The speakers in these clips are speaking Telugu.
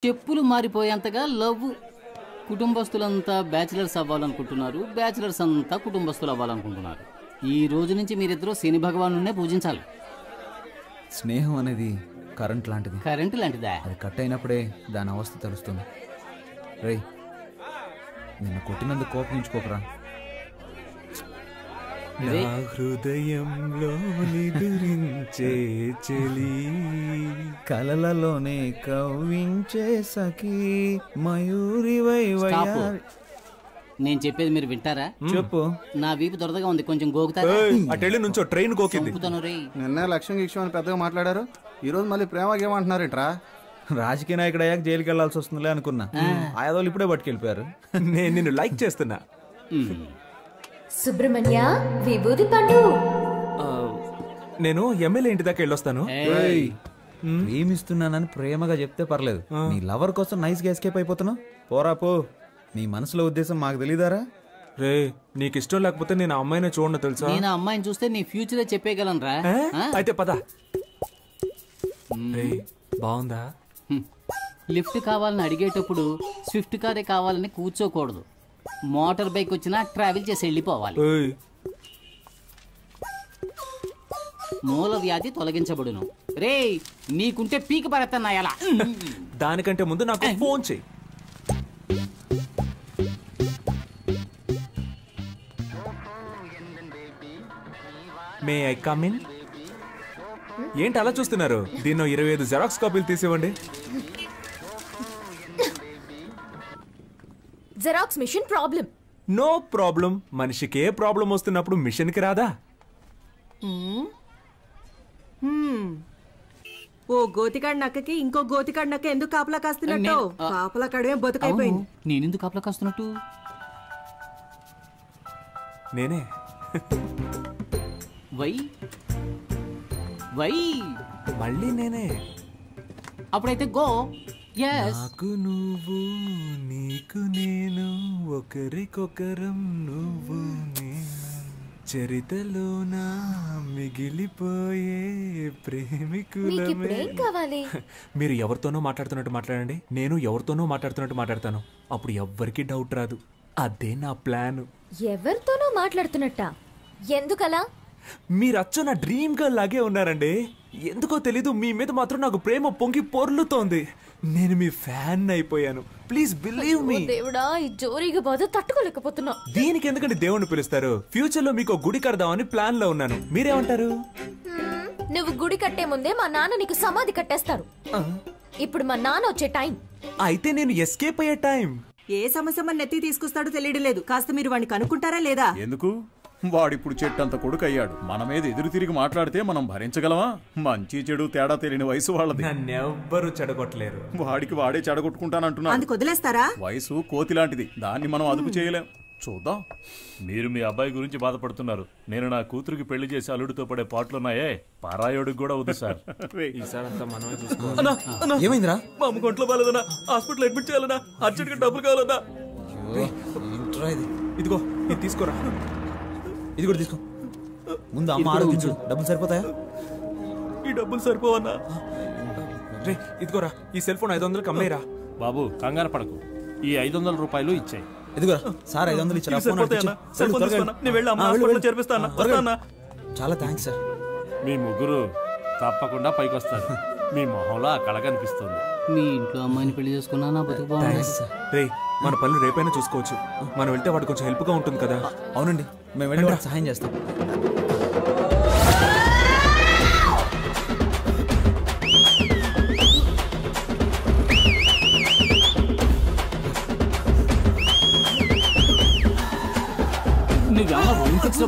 చెప్పులు మారిపోయేంతగా లవ్. కుటుంబస్తులంతా బ్యాచిలర్స్ అవ్వాలనుకుంటున్నారు, బ్యాచిలర్స్ అంతా కుటుంబస్తులు అవ్వాలనుకుంటున్నారు. ఈ రోజు నుంచి మీరిద్దరూ శని భగవానునే పూజించాలి. స్నేహం అనేది కరెంట్ లాంటిది. కరెంటు లాంటిదా? అది కట్ అయినప్పుడే దాని అవస్థ తెలుస్తుంది. రేయ్, నిన్ను కొట్టినందుకు కోపగించుకోకరా. నా హృదయంలో నిదురించే చెలి, కలలలోనే కవ్వించే సఖీ మయూరివై వయ్యారి. నేను చెప్పేది మీరు వింటారా? చెప్పు. నా వీపు దొరదగా ఉంది, కొంచెం గోకుతారా? అటెళ్ళి నుంచో ట్రైన్ గోకింది. నిన్న లక్ష్యం గిక్ష్యం అని పెద్దగా మాట్లాడారు, ఈ రోజు మళ్ళీ ప్రేమగా ఏమంటున్నారేంట్రా? రాజకీయ నాయకుడు అయ్యాక జైలుకి వెళ్లాల్సి వస్తుందిలే అనుకున్నా. ఆయాదోళ్ళు ఇప్పుడే పట్టుకెళ్ళిపోయారు. నేను నిన్ను లైక్ చేస్తున్నా. సుబ్రహ్మణ్య, విభూది పండు. నేను ఎమ్మెల్యే ఇంటి దాకా వెళ్ళొస్తాను. ప్రేమిస్తున్నానని ప్రేమగా చెప్తే పర్లేదు, నీ లవర్ కోసం నైస్ గా ఎస్కేప్ అయిపోతున్నావు. పోరా పో. నీ మనసులో ఉద్దేశం మాకు తెలీదారా? రే, నీకు ఇష్టం లేకపోతే నేను ఆ అమ్మాయిని చూడను తెలుసా? నేను అమ్మాయిని చూస్తే నీ ఫ్యూచరే చెప్పేయగలను రా. అయితే పద. రే, బాగుందా? లిఫ్ట్ కావాలని అడిగేటప్పుడు స్విఫ్ట్ కారే కావాలని కూర్చోకూడదు. మోటార్ బైక్ వచ్చినా ట్రావెల్ చేసి వెళ్ళిపోవాలి. మూల వ్యాధి తొలగించబడును. రే, నీకుంటే పీక పడతాను ఎలా? దానికంటే ముందు నాకు ఫోన్ చెయ్యి. May I come in? ఏంటి అలా చూస్తున్నారు? దీన్నో 25 జెరాక్స్ కాపీలు తీసివ్వండి. Xerox machine problem. No problem. మనిషికి ఏ ప్రాబ్లం వస్తున్నప్పుడు మిషన్ కి రాదా? ఓ గోతికాడి నక్కకి ఇంకో గోతికాడి నక్క ఎందుకు కాపలా కాస్తున్నట్టు? కాపలా కాడమే బతుకైపోయింది. నేనెందుకు కాపలా కాస్తున్నట్టు? నేనే. వై వై మళ్ళీ నేనే. అప్పుడైతే గో. నాకు నువ్వు, నీకు నేను, ఒకరికొకరం నువ్వు నేను, చరితలోనా మిగిలిపోయే ప్రేమికులమే. కావాలి మీరు ఎవరితోనో మాట్లాడుతున్నట్టు మాట్లాడండి, నేను ఎవరితోనో మాట్లాడుతున్నట్టు మాట్లాడతాను. అప్పుడు ఎవ్వరికి డౌట్ రాదు. అదే నా ప్లాన్. ఎవరితోనో మాట్లాడుతున్నట్ట? ఎందుకలా? మీరు అచ్చో నా డ్రీమ్ గర్ల్ లాగే ఉన్నారండి. ఎందుకో తెలీదు, మీ మీద మాత్రం నాకు ప్రేమ పొంగి పొర్లుతోంది. నేను మీ ఫ్యాన్ అయిపోయాను. Please believe me. దేవుడా, ఈ జోరీగా బాధ తట్టుకోలేకపోతున్నా. దీనికి ఎందుకంటే దేవుణ్ణి పిలుస్తారు? ఫ్యూచర్ లో మీకు గుడి కడదామని ప్లాన్ లో ఉన్నాను. మీరేమంటారు? నువ్వు గుడి కట్టే ముందే మా నాన్న నీకు సమాధి కట్టేస్తారు. ఇప్పుడు మా నాన్న వచ్చే టైం. అయితే నేను ఎస్కేప్ అయ్యే టైం. ఏ సమస్య మన నెత్తి తీసుకొస్తాడో తెలియడం లేదు. కాస్త మీరు వాడిని కనుక్కుంటారా లేదా? ఎందుకు? వాడిప్పుడు చెట్టంత కొడుకు అయ్యాడు. మన మీద ఎదురు తిరిగి మాట్లాడితే మనం భరించగలమా? మంచి చెడు తేడా తెలియని వయసు వాళ్ళది. నన్నెవ్వరూ చెడగొట్టలేరు. వాడికి వాడే చెడగొట్టుకుంటానంటున్నా. అందుకు వదిలేస్తారా? వయసు కోతి లాంటిది, దాన్ని మనం అదుపు చేయలేం. చూద్దాం. మీరు మీ అబ్బాయి గురించి బాధపడుతున్నారు. నేను నా కూతురికి పెళ్లి చేసి అల్లుడితో పడే పాటలున్నాయే, పారాయోడికి కూడా వద్దు సార్. ఈసారంతా మనమే చూసుకోవాలి. ఏమైందిరా? మా అమ్మ కొంట్లో బాలేదన్నా, హాస్పిటల్ అడ్మిట్ చేయాలన్నా, అర్జెంట్ గా డబ్బులు కావాలన్నా. ఇదిగో ఇది తీసుకోరా. ఇది కూడా తీసుకో. ముందు అమ్మ ఆరోగించు. డబ్బులు సరిపోతాయా? ఈ డబ్బులు సరిపోవన్నా? రే, ఇదిగోరా, ఈ సెల్ ఫోన్ 500 కమ్మేరా. బాబు కంగారు పడకు, ఈ 500 రూపాయలు ఇచ్చాయి. ఇదిగోరా సార్, 500 ఇచ్చారు. చాలా థ్యాంక్స్ సార్. మీ ముగ్గురు తప్పకుండా పైకి వస్తారు. మీ మొహంలో ఆ కళ కనిపిస్తుంది. మీ ఇంట్లో అమ్మాయిని పెళ్లి చేసుకున్నా నా బతుకు బాగుంది. రే, మన పనులు రేపైనా చూసుకోవచ్చు. మనం వెళ్తే వాడు కొంచెం హెల్ప్ గా ఉంటుంది కదా. అవునండి, మేము వెళ్ళి సహాయం చేస్తాం.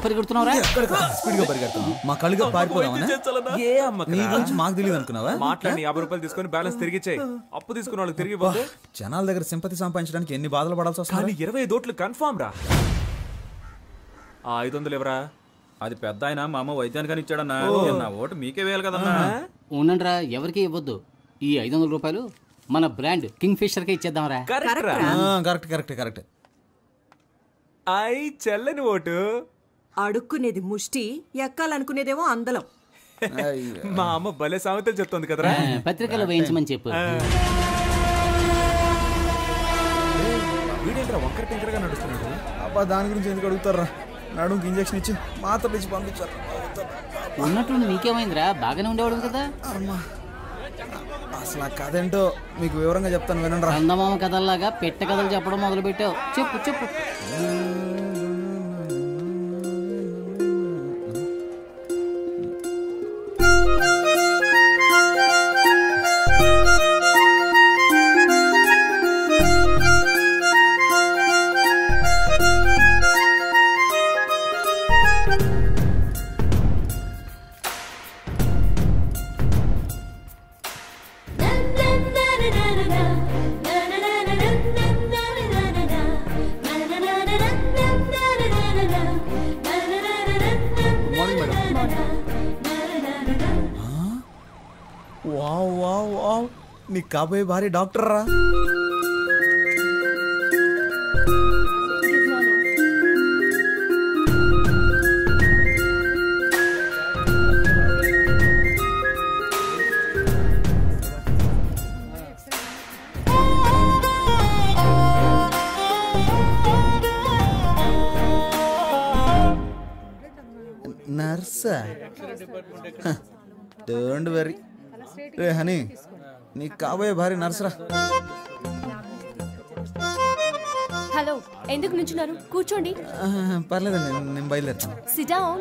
పరిగెడుతున్నావురా? స్పీడ్ గా పరిగెడుతున్నావు. మా కళ్ళుగా పారిపోదామా? ఏ అమ్మ నీ గురించి మాకు తెలియదు అనుకున్నావా? మాట్లాడి 50 రూపాయలు తీసుకొని బ్యాలెన్స్ తిరిగిచ్చాయి. అప్పు తీసుకున్న వాళ్ళకి తిరిగి పోతే జనాల దగ్గర సింపతి సంపాదించడానికి ఎన్ని బాధలు పడాల్సి వస్తుంది. కానీ 25 ఓట్లు కన్ఫామ్ రా. ఆ 500 ఎవరా? అది పెద్ద ఆయన మా అమ్మ వైద్యానికి ఇచ్చాడన్నా. నా ఓటు మీకే వేయాలి కదన్నా. అవునండ్రా, ఎవరికి ఇవ్వద్దు. ఈ 500 రూపాయలు మన బ్రాండ్ కింగ్ ఫిషర్ కే ఇచ్చేద్దాంరా. Correct correct. చెల్లని ఓటు. అడుక్కునేది ముష్టి, ఎక్కాలనుకునేదేమో అందలం. మా అమ్మ భలే సామెతలు చెప్తోంది కదరా. పత్రికలో వేయించమని చెప్పు. అబ్బా దాని గురించి ఎందుకు అడుగుతారా? నడుముకి ఇంజక్షన్ ఇచ్చి మాత్రలు ఇచ్చి పంపించారు. ఉన్నట్టుండి నీకేమైందిరా? బాగానే ఉండేవాడు కదా. అసలు ఆ కథ ఏంటో మీకు వివరంగా చెప్తాను వినండి రా. చందమామ కథల్లాగా పెట్ట కథలు చెప్పడం మొదలు పెట్టావు. చెప్పు చెప్పు. వావ్ వావ్ వావ్, నీ కాబోయే భారీ డాక్టర్ రా. నర్సా? Don't worry. రే హనీ, నీకు కాబోయే భారీ నర్సరా. హలో, ఎందుకు నుంచున్నారు? కూర్చోండి. పర్లేదండి, నేను బయలుదేరుతాను. SIT down.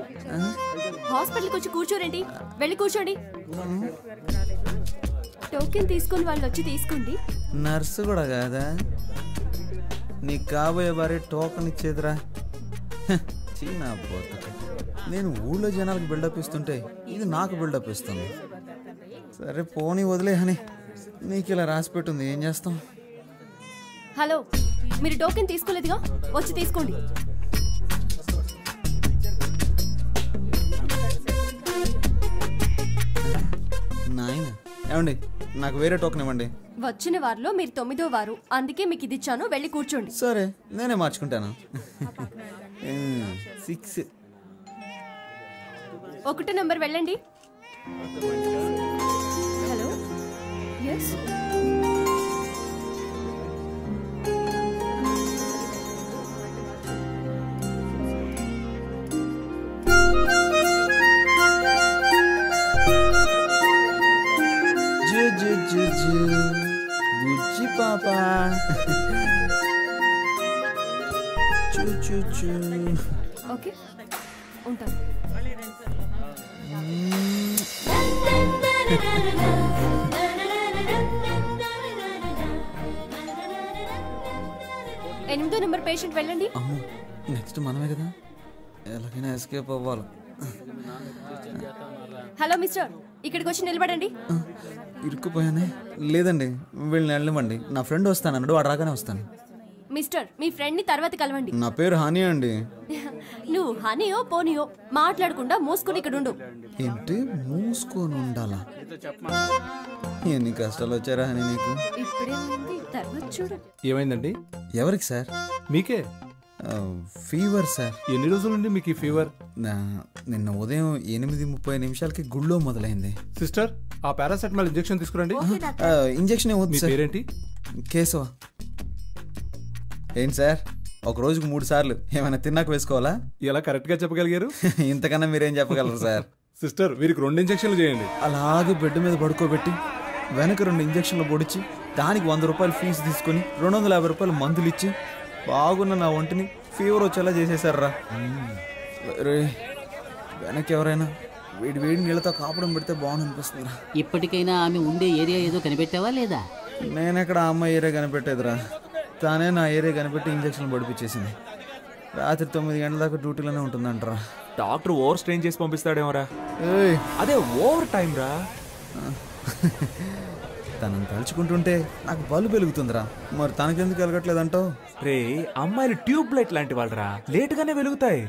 హాస్పిటల్కి వచ్చి కూర్చోరండి. వెళ్ళి కూర్చోండి. టోకెన్ తీసుకుని వాళ్ళు వచ్చి తీసుకోండి. నర్సు కూడా కాదా? నీకు కాబోయే భారీ టోకెన్ ఇచ్చేదిరా. చీనా పోత. నేను ఊళ్ళో జనాలకు బిల్డప్ ఇస్తుంటే ఇది నాకు బిల్డప్ ఇస్తుంది. సరే పోనీ వదిలే హనీ, నీకు ఇలా రాసి పెట్టుంది, ఏం చేస్తాం. హలో, మీరు టోకెన్ తీసుకోలేదుగా, వచ్చి తీసుకోండి. నాయన ఏమండి, నాకు వేరే టోకెన్ ఇవ్వండి. వచ్చిన వారిలో మీరు 9వ వారు, అందుకే మీకు ఇది ఇచ్చాను. వెళ్ళి కూర్చోండి. సరే, నేనే మార్చుకుంటాను. 6. 1 నంబర్ వెళ్ళండి. Hello, yes. బుజ్జి పాపా. ఓకే, ఉంటాను. ఎనిమిదో నెంబర్ పేషెంట్ వెళ్ళండి. అమ్మో, నెక్స్ట్ మనమే కదా, ఎలాగైనా ఎస్కేప్ అవ్వాలి. హలో మిస్టర్, ఇక్కడికి వచ్చి నిలబడండి. ఇరుక్కుపోయానే. లేదండి, వీళ్ళని వెళ్ళమండి. నా ఫ్రెండ్ వస్తానన్నాడు, వాడు రాగానే వస్తాను. మిస్టర్, మీ ఫ్రెండ్ ని తర్వాత కలవండి. నా పేరు హనీ అండి. నువ్వు హనీయో పోనీయో మాట్లాడకుండా మూసుకుని ఇక్కడ ఉండు. ఏంటి మూసుకొని ఉండాలా? ఎన్ని కష్టాలు వచ్చారా హనీ నీకు? ఇప్పుడేమైంది, తర్వాత చూడు. ఏమైందండి? ఎవరికి సార్? మీకే ఫీవర్ సార్. ఎన్ని రోజుల నుండి మీకు ఈ ఫీవర్? నిన్న ఉదయం 8:30 గుళ్ళో మొదలైంది. సిస్టర్, ఆ పారాసెటమాల్ ఇంజెక్షన్ తీసుకురండి. ఇంజెక్షన్ ఏమవుతుంది సార్? పేరేంటి? కేశవ. ఏంటి సార్, ఒక రోజుకు 3 సార్లు ఏమైనా తిన్నాక వేసుకోవాలా? ఎలా కరెక్ట్ గా చెప్పగలిగారు? ఇంతకన్నా మీరేం చెప్పగలరు సార్? సిస్టర్, వీరికి 2 ఇంజెక్షన్లు చేయండి. అలాగే బెడ్ మీద పడుకోబెట్టి వెనక 2 ఇంజక్షన్లు పొడిచి దానికి 100 రూపాయలు ఫీజు తీసుకుని 250 రూపాయలు మందులు ఇచ్చి బాగున్న నా ఒంటిని ఫీవర్ వచ్చేలా చేసేసారా. వెనక్కి ఎవరైనా వేడి వేడి నీళ్ళతో కాపడం పెడితే బాగుంది అనిపిస్తుందిరా. ఇప్పటికైనా ఆమె ఉండే ఏరియా ఏదో కనిపెట్టావా లేదా? నేనెక్కడ ఆ అమ్మాయి ఏరియా కనిపెట్టేదిరా, తానే నా ఏరియా కనిపెట్టి ఇంజక్షన్లు పడిపించేసింది. రాత్రి 9 గంటల దాకా డ్యూటీలోనే ఉంటుందంటరా. డాక్టర్ ఓవర్ స్ట్రెయిన్ చేసి పంపిస్తాడేమోరా. అదే ఓవర్ టైం రా. తనని తలుచుకుంటుంటే నాకు బలు వెలుగుతుందిరా. మరి తనకెందుకు వెలగట్లేదంటావు? రే, అమ్మాయిలు ట్యూబ్ లైట్ లాంటి వాళ్ళరా, లేటుగానే వెలుగుతాయి.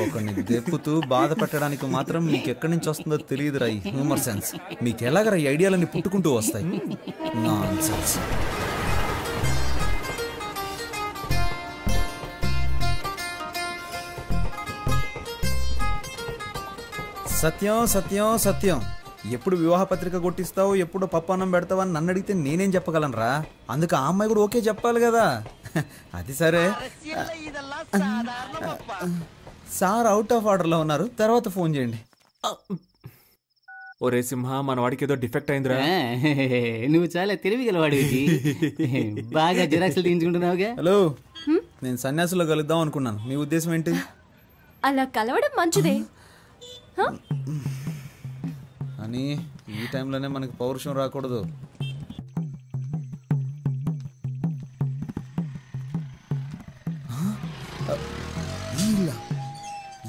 ఒకరిని దెప్పుతూ బాధ పెట్టడానికి మాత్రం మీకు ఎక్కడి నుంచి వస్తుందో తెలియదురా ఈ హ్యూమర్ సెన్స్. మీకు ఎలాగరా ఈ ఐడియాలన్నీ పుట్టుకుంటూ వస్తాయి? నాన్సెన్స్. సత్యం సత్యం సత్యం, ఎప్పుడు వివాహ పత్రిక కొట్టిస్తావు, ఎప్పుడు పప్పాన్నం పెడతావు అని నన్ను అడిగితే నేనేం చెప్పగలనురా? అందుకు ఆ అమ్మాయి కూడా ఓకే చెప్పాలి కదా. అది సరే, సార్ అవుట్ ఆఫ్ ఆర్డర్లో ఉన్నారు, తర్వాత ఫోన్ చేయండి. ఒరే సింహ, మన వాడికి ఏదో డిఫెక్ట్ అయిందిరా. నువ్వు చాలా తెలివిగలవాడివి. బాగా జిరాక్స్లు తీయించుకుంటున్నావుగా. హలో, నేను సన్యాసులో కలుద్దాం అనుకున్నాను, మీ ఉద్దేశం ఏంటి? అలా కలవడం మంచిదే. అని ఈ టైంలోనే మనకి పౌరుషం రాకూడదు.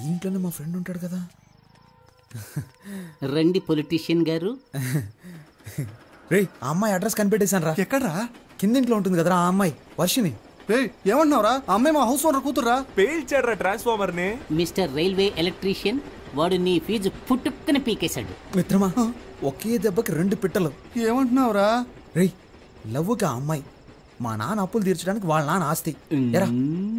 ఇంట్లోనే మా ఫ్రెండ్ ఉంటాడు కదా. రండి పొలిటీషియన్ గారు. రే, ఆ అమ్మాయి అడ్రస్ కనిపెట్టేశాను రా. ఎక్కడ్రా? కిందింట్లో ఉంటుంది కదరా ఆ అమ్మాయి, వర్షిని. రే, ఏమంటున్నావురా? ఆ అమ్మాయి మా హౌస్ ఓనర్ కూతుర్రా. పేల్చాడ్రా ట్రాన్స్ఫార్మర్ ని. మిస్టర్ రైల్వే ఎలక్ట్రీషియన్, వాడు నీ ఫీజు పుట్టుక్కని పీకేశాడు. మిత్రమా, ఒకే దెబ్బకి 2 పిట్టలు. ఏమంటున్నావురా? రే, లవ్వుకి ఆ అమ్మాయి మా నాన్న అప్పులు తీర్చడానికి వాళ్ళ నాన్న ఆస్తి. ఎరా,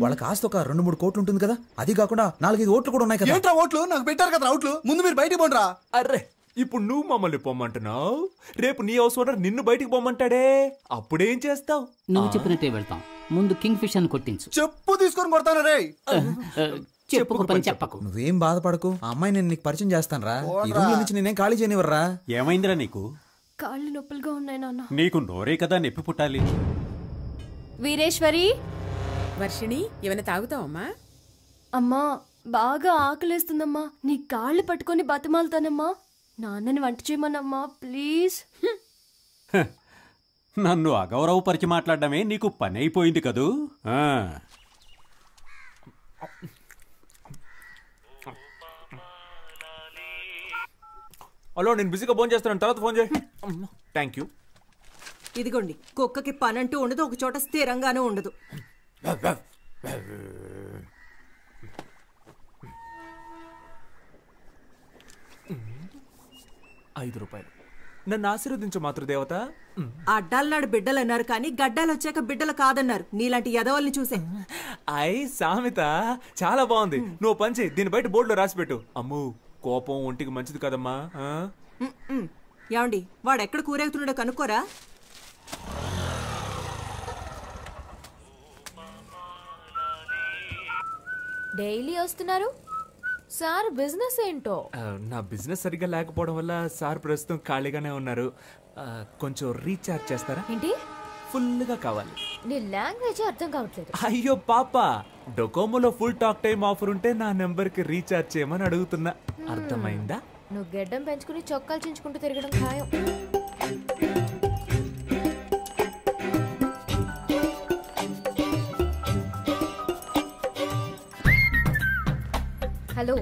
వాళ్ళకి ఆస్తి ఒక 2-3 కోట్లు ఉంటుంది కదా. అది కాకుండా 4-5 ఓట్లు కూడా ఉన్నాయి కదా. ఏంట్రా ఓట్లు? నాకు పెట్టారు కదా అవుట్లు. ముందు మీరు బయటికి పోండిరా. అర్రే, ఇప్పుడు నువ్వు మమ్మల్ని పొమ్మంటున్నావు, రేపు నీ హౌస్ ఓనర్ నిన్ను బయటికి పొమ్మంటాడే, అప్పుడేం చేస్తావు? నువ్వు చెప్పినట్టే వెళ్తాం. ముందు కింగ్ ఫిష్ అని కొట్టించు. చెప్పు తీసుకొని కొడతాను రే. చెప్పుకు పని చెప్పకు. నువ్వేం బాధపడకు, ఆ అమ్మాయి నేను నీకు పరిచయం చేస్తాను రా. ఈ రూమ్ నుంచి నేనేం ఖాళీ చేయనివర్రా. ఏమైందిరా నీకు? కాళ్ళు నొప్పులుగా ఉన్నాయి నాన్న. నీకు నోరే కదా నొప్పి పుట్టాలి. వీరేశ్వరి, వర్షిణి, ఏమైనా తాగుతావమ్మా? అమ్మా బాగా ఆకలేస్తుందమ్మా, నీ కాళ్ళు పట్టుకొని బతిమాలుతానమ్మా. నాన్నని వంట చేయమనమ్మా ప్లీజ్. నన్ను అగౌరవపరిచి మాట్లాడడమే నీకు పని అయిపోయింది కదూ. హలో, నేను బిజీగా ఫోన్ చేస్తాను, తర్వాత ఫోన్ చేయి. Thank you. ఇదిగోండి, కుక్కకి పనంటూ ఉండదు, ఒక చోట స్థిరంగానూ ఉండదు. 5 రూపాయలు. నన్ను ఆశీర్వదించు మాతృదేవత. అడ్డాలనాడు బిడ్డలు అన్నారు కానీ గడ్డాలు వచ్చాక బిడ్డలు కాదన్నారు. నీలాంటి యదవల్ని చూసే. సామెత చాలా బాగుంది. నువ్వు పంచి దీని బయట బోర్డులో రాసిపెట్టు. అమ్ము, కోపం ఒంటికి మంచిది కదమ్మా. ఏమండి, వాడు ఎక్కడ కూరేగుతున్నాడో కనుక్కోరా. డైలీ వస్తున్నారు సార్, బిజినెస్ ఏంటో? నా బిజినెస్ సరిగ్గా లేకపోవడం వల్ల సార్ ప్రస్తుతం ఖాళీగానే ఉన్నారు. కొంచెం రీఛార్జ్ చేస్తారా? ఏంటి? ఫుల్గా కావాలి. నీ లాంగ్వేజ్ అర్థం కావట్లేదు. అయ్యో పాప, డొకోమోలో ఫుల్ టాక్ టైం ఆఫర్ ఉంటే నా నెంబర్ కి రీఛార్జ్ చేయమని అడుగుతున్నా. అర్థమైందా? నువ్వు గెడ్డం పెంచుకుని చొక్కాలు చించుకుంటూ తిరగడం ఖాయం. హలో,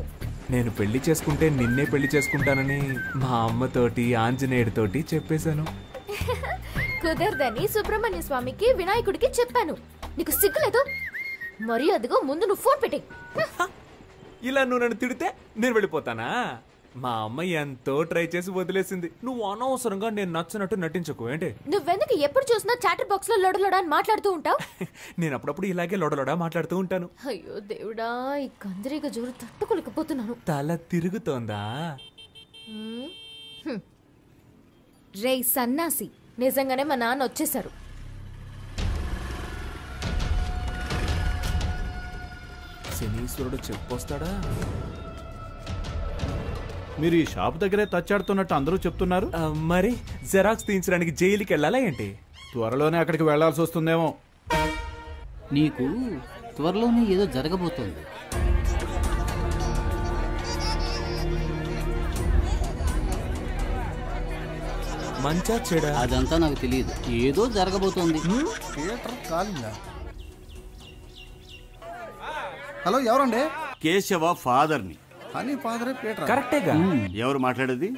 నేను పెళ్లి చేసుకుంటే నిన్నే పెళ్లి చేసుకుంటానని మా అమ్మతోటి ఆంజనేయుడితోటి చెప్పేశాను. కుదరదని సుబ్రహ్మణ్య స్వామికి వినాయకుడికి చెప్పాను. నీకు సిగ్గులేదు? మరి అదిగో ముందు నువ్వు ఫోన్ పెట్టే. ఇలా నువ్వు నన్ను తిడితే నేను వెళ్ళిపోతానా? మా అమ్మ ఎంతో ట్రై చేసి వదిలేసింది. నువ్వు అనవసరంగా నేను నచ్చినట్టు నటించకు. ఏంటి? నువ్వెందుకు ఎప్పుడు చూసినా చాటర్ బాక్స్ లో లొడలొడా అని మాట్లాడుతూ ఉంటావు? నేను అప్పుడప్పుడు ఇలాగే లొడలొడా మాట్లాడుతూ ఉంటాను. అయ్యో దేవుడా, ఈ కందిరీగ జోరు తట్టుకోలేకపోతున్నాను. తల తిరుగుతోందా? రే సన్నాసి, నిజంగానే మా నాన్న వచ్చేసారు. శనీశ్వరుడు చెప్పొస్తాడా? మీరు ఈ షాప్ దగ్గరే తచ్చాడుతున్నట్టు అందరూ చెప్తున్నారు. మరి జెరాక్స్ తీయించడానికి జైలుకి వెళ్ళాలా ఏంటి? త్వరలోనే అక్కడికి వెళ్లాల్సి వస్తుందేమో. నీకు త్వరలోనే ఏదో జరగబోతోంది. మంచా చెడా అదంతా నాకు తెలియదు, ఏదో జరగబోతోంది. హలో, ఎవరండి? కేశవ ఫాదర్ని. అని ఫాదరే పీటర్. కరెక్టేగా. ఎవరు మాట్లాడేది?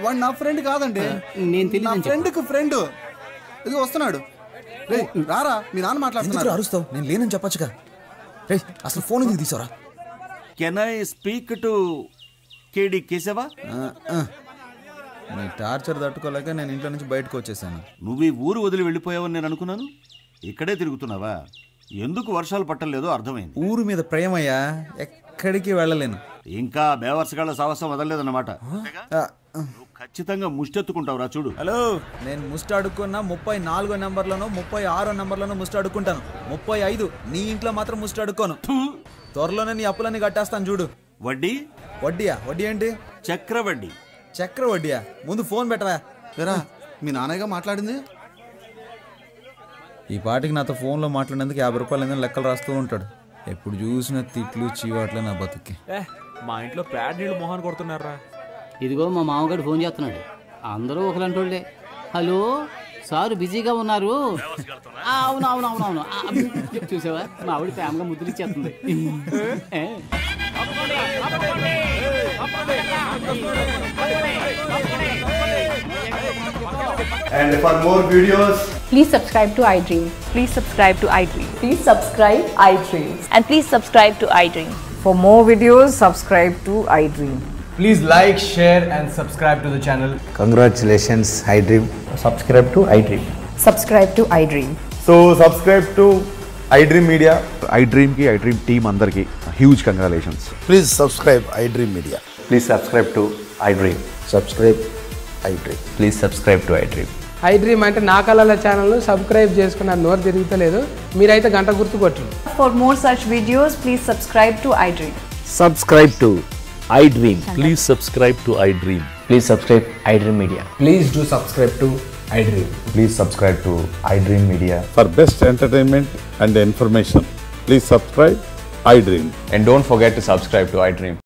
వాడు నా ఫ్రెండ్ కాదండి, నా ఫ్రెండ్కి ఫ్రెండ్. ఇది వస్తున్నాడు. రే రారా, మీ నాన్న మాట్లాడుతున్నారు. అరుస్తావు? నేను లేనని చెప్పచ్చుగా. రే, అసలు ఫోన్ ఎందుకు తీసారా? కెన్ ఐ స్పీక్ టు కేడి కేశవ? నీ టార్చర్ తట్టుకోలేక నేను ఇంట్లో నుంచి బయటకు వచ్చేసాను. నువ్వు ఈ ఊరు వదిలి వెళ్ళిపోయావని నేను అనుకున్నాను. ఇక్కడే తిరుగుతున్నావా? ఎందుకు వర్షాలు పట్టలేదో అర్థమైంది. ఊరు మీద ప్రేమయ్యా, ఎక్కడికి వెళ్ళలేను. ఇంకా బేవర్సగాళ్ళ సాహసం వదలలేదన్నమాట. ఖచ్చితంగా ముష్టెత్తుకుంటావురా చూడు. హలో, నేను ముస్ట్ అడుక్కున్నా 34 నెంబర్లను 36 నెంబర్లను ముస్ట్ అడుక్కుంటాను. 35 నీ ఇంట్లో మాత్రం ముస్ట్ అడుక్కోను. త్వరలోనే నీ అప్పులన్నీ కట్టేస్తాను చూడు. వడ్డీ? వడ్డీయా? వడ్డీ ఏంటి? చక్రవడ్డీ. చక్రవడ్డీయా? ముందు ఫోన్ పెట్టవా. ఎరా మీ నాన్నగా మాట్లాడింది? ఈ పాటికి నాతో ఫోన్లో మాట్లాడేందుకు 50 రూపాయలు ఏదైనా లెక్కలు రాస్తూ ఉంటాడు. ఎప్పుడు చూసిన తిట్లు చీవాట్లే నా బతుక్కి. మా ఇంట్లో ప్యాడ్ నీళ్ళు మొహాన్ కొడుతున్నారా. ఇదిగో మా మామగారు ఫోన్ చేస్తున్నాడు. అందరూ ఒకలంటోళ్ళే. హలో సార్, బిజీగా ఉన్నారు? అవునవునవునవును. చూసావా, మా ఆవిడ ప్రేమగా ముద్దులు ఇచ్చేస్తుంది. And for more videos, please subscribe to iDream. Please subscribe to iDream. Please subscribe iDream. And please subscribe to iDream. For more videos, subscribe to iDream. Please like, share and subscribe to the channel. Congratulations, iDream. Subscribe to iDream. Subscribe to iDream. so subscribe to iDream Media. iDream ki iDream team andarki huge congratulations. Please subscribe iDream Media. Please subscribe to iDream. Subscribe iDream. Please subscribe to iDream. iDream అంటే నా కళల ఛానల్ సబ్స్క్రైబ్ చేసుకున్న నోరు తిరుగుతలేదు. మీరైతే గంట గుర్తు కొట్టండి. For more such videos, please subscribe to iDream. Subscribe to iDream. Please subscribe to iDream. Please subscribe iDream Media. Please do subscribe to iDream. Please subscribe to iDream Media. For best entertainment and information, please subscribe iDream. And don't forget to subscribe to iDream.